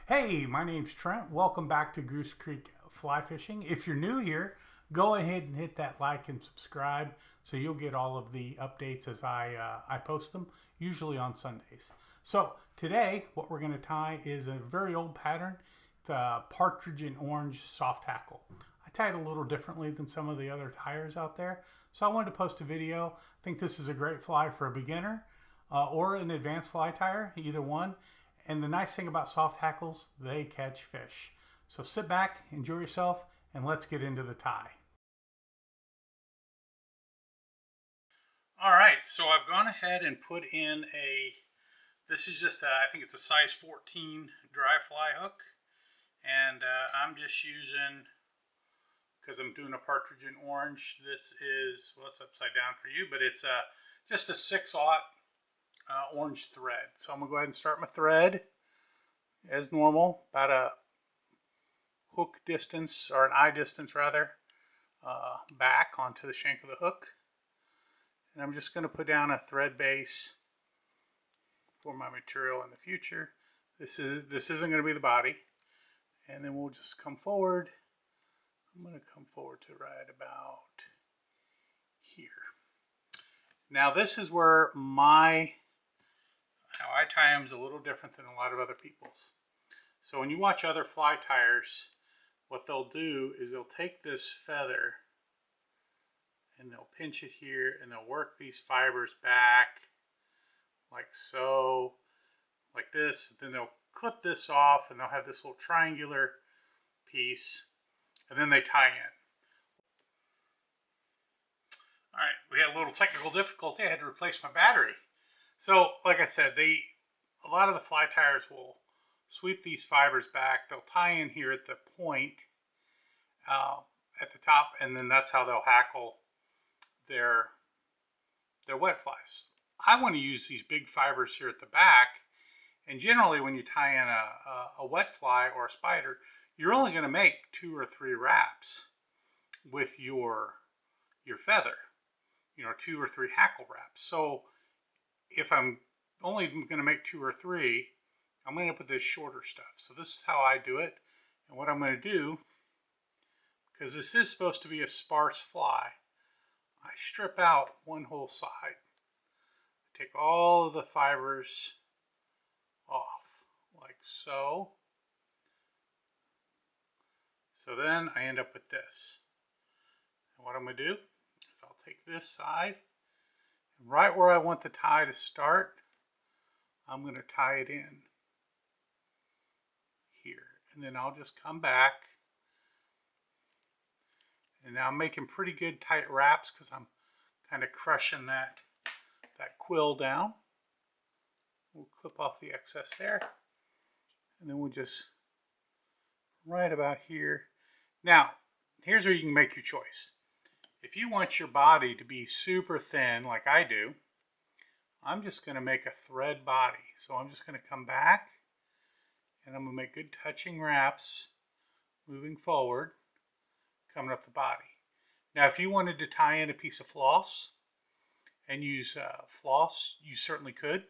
Hey, my name's Trent. Welcome back to Goose Creek Fly Fishing. If you're new here, go ahead and hit that like and subscribe so you'll get all of the updates as I post them, usually on Sundays. So today, what we're going to tie is a very old pattern. It's a Partridge and Orange soft hackle. I tie it a little differently than some of the other tires out there, so I wanted to post a video. I think this is a great fly for a beginner or an advanced fly tyer, either one. And the nice thing about soft hackles, they catch fish. So sit back, enjoy yourself, and let's get into the tie. All right, so I've gone ahead and put in this is just I think it's a size 14 dry fly hook. And I'm just using, because I'm doing a Partridge and Orange, this is, well, it's upside down for you, but it's just a 6/0 orange thread. So I'm going to go ahead and start my thread as normal, about a hook distance, or an eye distance rather, back onto the shank of the hook. And I'm just going to put down a thread base for my material in the future. This isn't going to be the body. And then we'll just come forward. I'm going to come forward to right about here. Now this is where how I tie them is a little different than a lot of other people's. So when you watch other fly tyers, what they'll do is they'll take this feather and they'll pinch it here and they'll work these fibers back like so, like this. Then they'll clip this off and they'll have this little triangular piece, and then they tie in. All right, we had a little technical difficulty. I had to replace my battery. So, like I said, a lot of the fly tyers will sweep these fibers back. They'll tie in here at the point at the top, and then that's how they'll hackle their wet flies. I want to use these big fibers here at the back, and generally when you tie in a wet fly or a spider, you're only going to make 2 or 3 wraps with your feather, 2 or 3 hackle wraps. So if I'm only going to make 2 or 3, I'm going to end up with this shorter stuff. So this is how I do it. And what I'm going to do, because this is supposed to be a sparse fly, I strip out one whole side. Take all of the fibers off, like so. So then I end up with this. And what I'm going to do is I'll take this side, and right where I want the tie to start, I'm going to tie it in here. And then I'll just come back. And now I'm making pretty good tight wraps because I'm kind of crushing that quill down. We'll clip off the excess there. And then we'll just, right about here. Now, here's where you can make your choice. If you want your body to be super thin, like I do, I'm just going to make a thread body. So I'm just going to come back, and I'm going to make good touching wraps, moving forward, coming up the body. Now, if you wanted to tie in a piece of floss and use floss, you certainly could.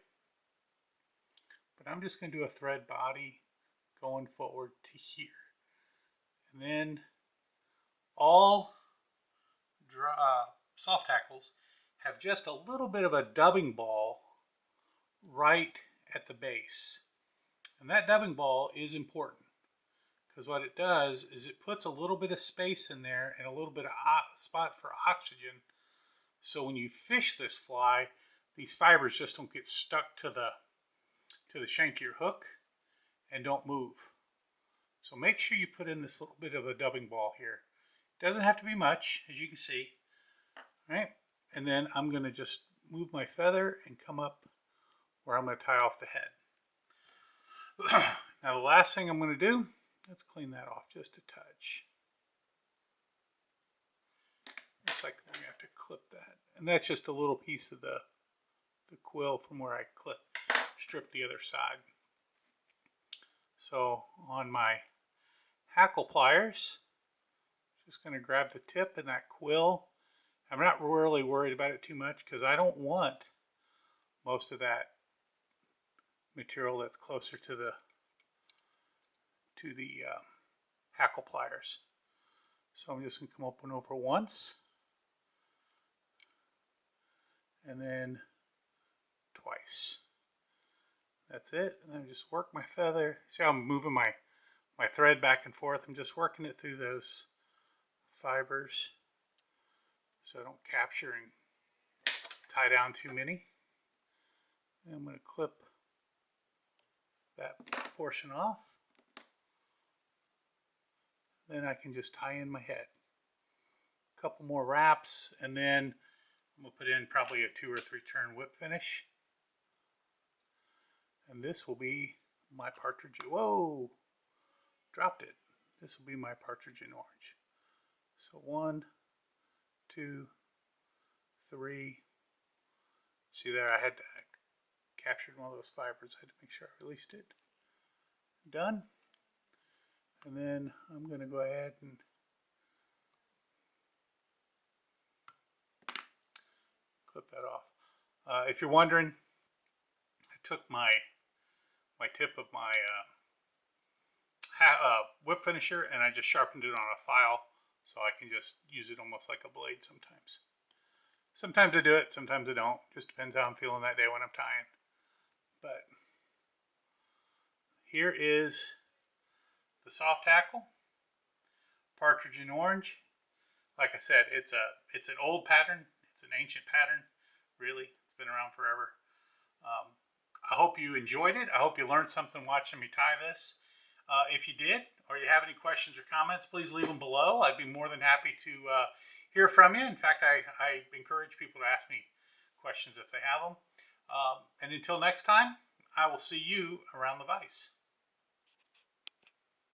But I'm just going to do a thread body going forward to here. And then all soft hackles have just a little bit of a dubbing ball right at the base. And that dubbing ball is important because what it does is it puts a little bit of space in there and a little bit of spot for oxygen. So when you fish this fly, these fibers just don't get stuck to the shank of your hook and don't move. So make sure you put in this little bit of a dubbing ball here. It doesn't have to be much, as you can see. All right, and then I'm going to just move my feather and come up where I'm going to tie off the head. Now the last thing I'm going to do, let's clean that off just a touch. Looks like we have to clip that. And that's just a little piece of the quill from where I stripped the other side. So on my hackle pliers, just going to grab the tip and that quill. I'm not really worried about it too much because I don't want most of that material that's closer to to the hackle pliers. So I'm just going to come up and over once, and then twice. That's it. And then just work my feather. See how I'm moving my thread back and forth? I'm just working it through those fibers so I don't capture and tie down too many. And I'm going to clip that portion off. Then I can just tie in my head. A couple more wraps, and then I'm going to put in probably a 2 or 3 turn whip finish. And this will be my partridge. Whoa! Dropped it. This will be my partridge and orange. So 1, 2, 3. See there, I had captured one of those fibers. I had to make sure I released it. Done. And then I'm going to go ahead and clip that off. If you're wondering, I took my tip of my whip finisher and I just sharpened it on a file so I can just use it almost like a blade sometimes. Sometimes I do it, sometimes I don't. Just depends how I'm feeling that day when I'm tying. But here is the soft hackle, Partridge and Orange. Like I said, it's an old pattern. It's an ancient pattern. Really, it's been around forever. I hope you enjoyed it. I hope you learned something watching me tie this. If you did, or you have any questions or comments, please leave them below. I'd be more than happy to hear from you. In fact, I encourage people to ask me questions if they have them. And until next time, I will see you around the vise.